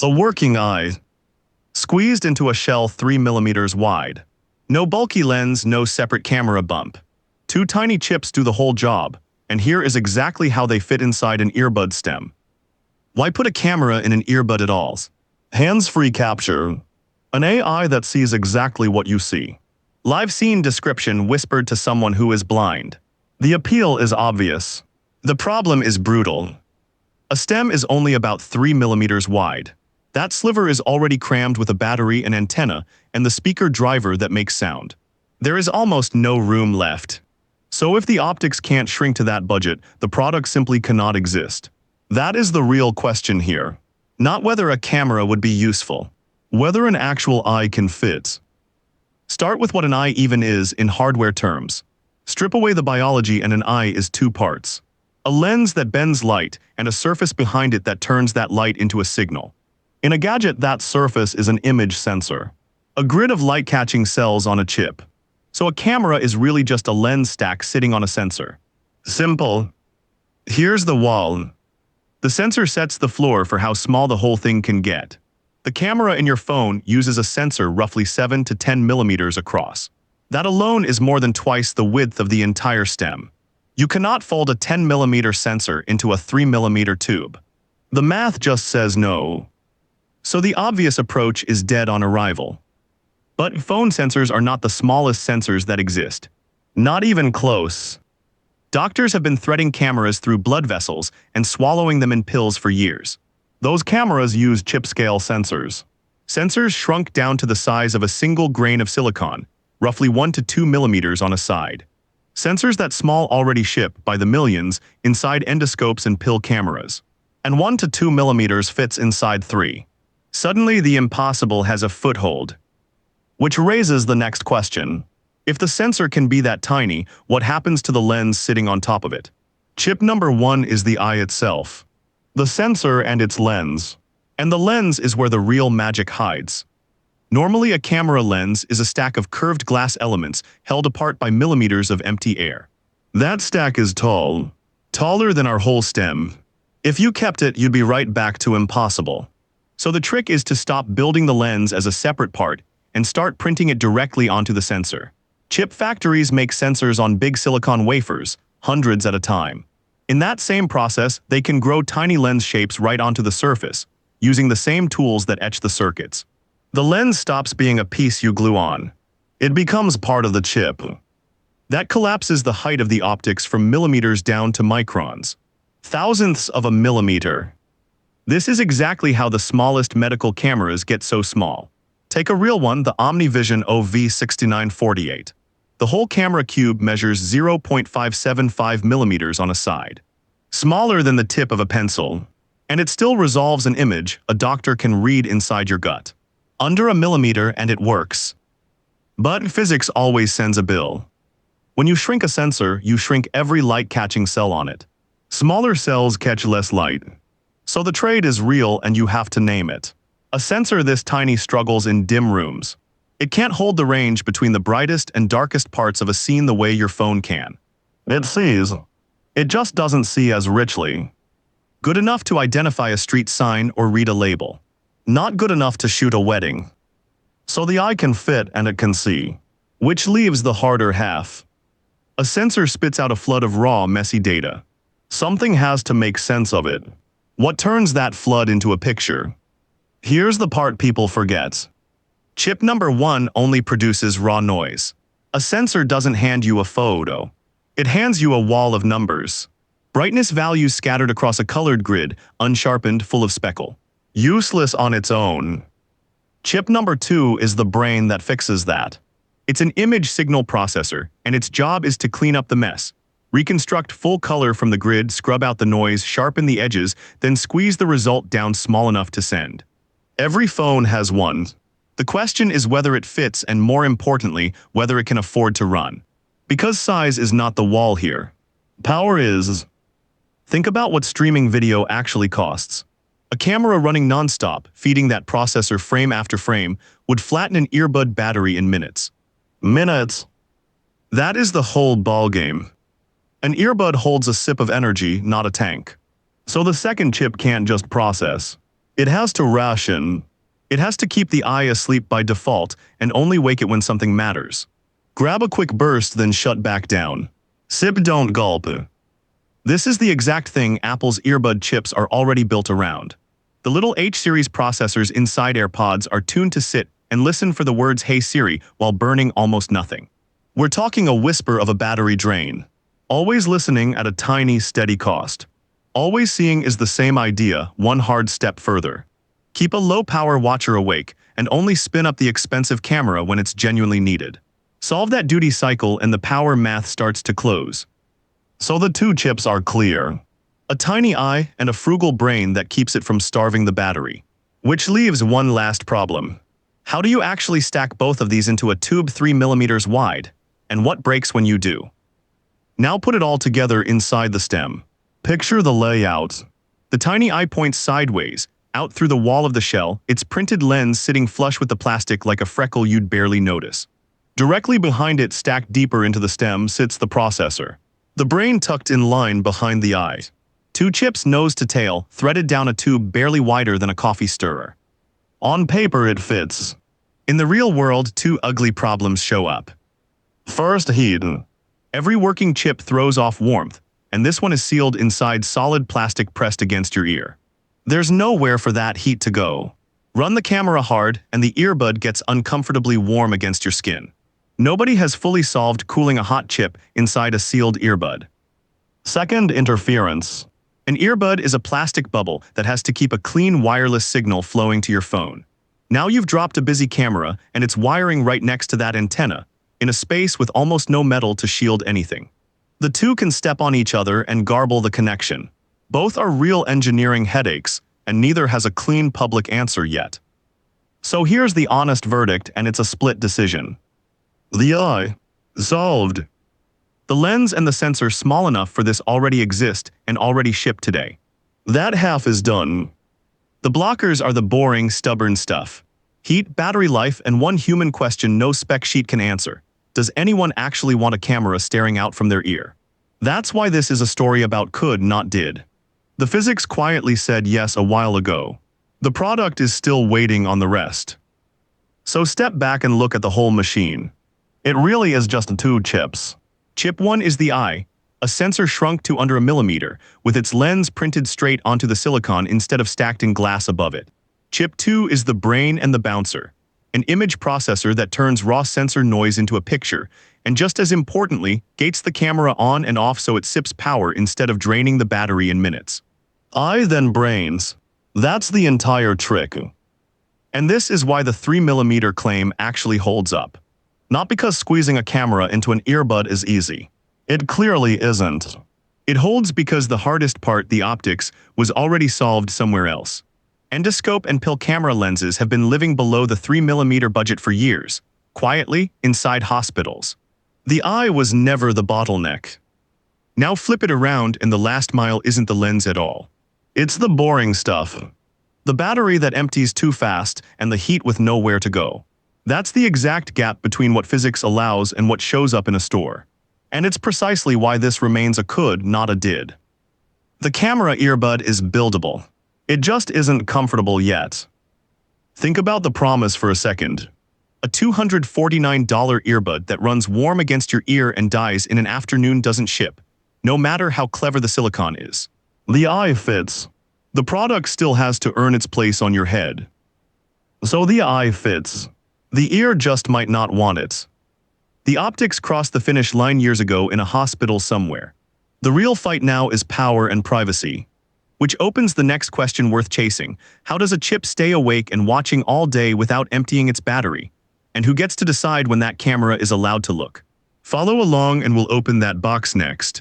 A working eye, squeezed into a shell 3 millimeters wide. No bulky lens, no separate camera bump. Two tiny chips do the whole job, and here is exactly how they fit inside an earbud stem. Why put a camera in an earbud at all? Hands-free capture. An AI that sees exactly what you see. Live scene description whispered to someone who is blind. The appeal is obvious. The problem is brutal. A stem is only about 3 millimeters wide. That sliver is already crammed with a battery and antenna and the speaker driver that makes sound. There is almost no room left. So if the optics can't shrink to that budget, the product simply cannot exist. That is the real question here. Not whether a camera would be useful. Whether an actual eye can fit. Start with what an eye even is in hardware terms. Strip away the biology and an eye is two parts. A lens that bends light and a surface behind it that turns that light into a signal. In a gadget, that surface is an image sensor. A grid of light-catching cells on a chip. So a camera is really just a lens stack sitting on a sensor. Simple. Here's the wall. The sensor sets the floor for how small the whole thing can get. The camera in your phone uses a sensor roughly 7 to 10 millimeters across. That alone is more than twice the width of the entire stem. You cannot fold a 10 millimeter sensor into a 3 millimeter tube. The math just says no. So the obvious approach is dead on arrival. But phone sensors are not the smallest sensors that exist. Not even close. Doctors have been threading cameras through blood vessels and swallowing them in pills for years. Those cameras use chip-scale sensors. Sensors shrunk down to the size of a single grain of silicon, roughly 1 to 2 millimeters on a side. Sensors that small already ship by the millions inside endoscopes and pill cameras. And 1 to 2 millimeters fits inside 3. Suddenly, the impossible has a foothold. Which raises the next question. If the sensor can be that tiny, what happens to the lens sitting on top of it? Chip number 1 is the eye itself. The sensor and its lens. And the lens is where the real magic hides. Normally, a camera lens is a stack of curved glass elements held apart by millimeters of empty air. That stack is tall. Taller than our whole stem. If you kept it, you'd be right back to impossible. So the trick is to stop building the lens as a separate part and start printing it directly onto the sensor. Chip factories make sensors on big silicon wafers, hundreds at a time. In that same process, they can grow tiny lens shapes right onto the surface, using the same tools that etch the circuits. The lens stops being a piece you glue on. It becomes part of the chip. That collapses the height of the optics from millimeters down to microns. Thousandths of a millimeter. This is exactly how the smallest medical cameras get so small. Take a real one, the OmniVision OV6948. The whole camera cube measures 0.575 millimeters on a side. Smaller than the tip of a pencil. And it still resolves an image a doctor can read inside your gut. Under a millimeter and it works. But physics always sends a bill. When you shrink a sensor, you shrink every light-catching cell on it. Smaller cells catch less light. So the trade is real and you have to name it. A sensor this tiny struggles in dim rooms. It can't hold the range between the brightest and darkest parts of a scene the way your phone can. It sees. It just doesn't see as richly. Good enough to identify a street sign or read a label. Not good enough to shoot a wedding. So the eye can fit and it can see. Which leaves the harder half. A sensor spits out a flood of raw, messy data. Something has to make sense of it. What turns that flood into a picture? Here's the part people forget. Chip number 1 only produces raw noise. A sensor doesn't hand you a photo. It hands you a wall of numbers. Brightness values scattered across a colored grid, unsharpened, full of speckle. Useless on its own. Chip number 2 is the brain that fixes that. It's an image signal processor, and its job is to clean up the mess. Reconstruct full color from the grid, scrub out the noise, sharpen the edges, then squeeze the result down small enough to send. Every phone has one. The question is whether it fits and, more importantly, whether it can afford to run. Because size is not the wall here. Power is. Think about what streaming video actually costs. A camera running non-stop, feeding that processor frame after frame, would flatten an earbud battery in minutes. Minutes. That is the whole ballgame. An earbud holds a sip of energy, not a tank. So the second chip can't just process. It has to ration. It has to keep the eye asleep by default and only wake it when something matters. Grab a quick burst, then shut back down. Sip, don't gulp. This is the exact thing Apple's earbud chips are already built around. The little H-series processors inside AirPods are tuned to sit and listen for the words "Hey Siri" while burning almost nothing. We're talking a whisper of a battery drain. Always listening at a tiny, steady cost. Always seeing is the same idea, one hard step further. Keep a low-power watcher awake and only spin up the expensive camera when it's genuinely needed. Solve that duty cycle and the power math starts to close. So the two chips are clear. A tiny eye and a frugal brain that keeps it from starving the battery. Which leaves one last problem. How do you actually stack both of these into a tube 3 millimeters wide? And what breaks when you do? Now put it all together inside the stem. Picture the layout. The tiny eye points sideways, out through the wall of the shell, its printed lens sitting flush with the plastic like a freckle you'd barely notice. Directly behind it, stacked deeper into the stem, sits the processor. The brain tucked in line behind the eye. Two chips nose to tail, threaded down a tube barely wider than a coffee stirrer. On paper it fits. In the real world, two ugly problems show up. First, heat. Every working chip throws off warmth, and this one is sealed inside solid plastic pressed against your ear. There's nowhere for that heat to go. Run the camera hard, and the earbud gets uncomfortably warm against your skin. Nobody has fully solved cooling a hot chip inside a sealed earbud. Second, interference. An earbud is a plastic bubble that has to keep a clean wireless signal flowing to your phone. Now you've dropped a busy camera, and it's wiring right next to that antenna, in a space with almost no metal to shield anything. The two can step on each other and garble the connection. Both are real engineering headaches, and neither has a clean public answer yet. So here's the honest verdict, and it's a split decision. The eye. Solved. The lens and the sensor small enough for this already exist and already ship today. That half is done. The blockers are the boring, stubborn stuff. Heat, battery life, and one human question no spec sheet can answer. Does anyone actually want a camera staring out from their ear? That's why this is a story about could, not did. The physics quietly said yes a while ago. The product is still waiting on the rest. So step back and look at the whole machine. It really is just two chips. Chip 1 is the eye, a sensor shrunk to under a millimeter, with its lens printed straight onto the silicon instead of stacked in glass above it. Chip 2 is the brain and the bouncer, an image processor that turns raw sensor noise into a picture, and just as importantly, gates the camera on and off so it sips power instead of draining the battery in minutes. Eye then brains. That's the entire trick. And this is why the 3 millimeter claim actually holds up. Not because squeezing a camera into an earbud is easy. It clearly isn't. It holds because the hardest part, the optics, was already solved somewhere else. Endoscope and pill camera lenses have been living below the 3 millimeter budget for years, quietly, inside hospitals. The eye was never the bottleneck. Now flip it around and the last mile isn't the lens at all. It's the boring stuff. The battery that empties too fast and the heat with nowhere to go. That's the exact gap between what physics allows and what shows up in a store. And it's precisely why this remains a could, not a did. The camera earbud is buildable. It just isn't comfortable yet. Think about the promise for a second. A $249 earbud that runs warm against your ear and dies in an afternoon doesn't ship, no matter how clever the silicon is. The eye fits. The product still has to earn its place on your head. So the eye fits. The ear just might not want it. The optics crossed the finish line years ago in a hospital somewhere. The real fight now is power and privacy. Which opens the next question worth chasing. How does a chip stay awake and watching all day without emptying its battery? And who gets to decide when that camera is allowed to look? Follow along and we'll open that box next.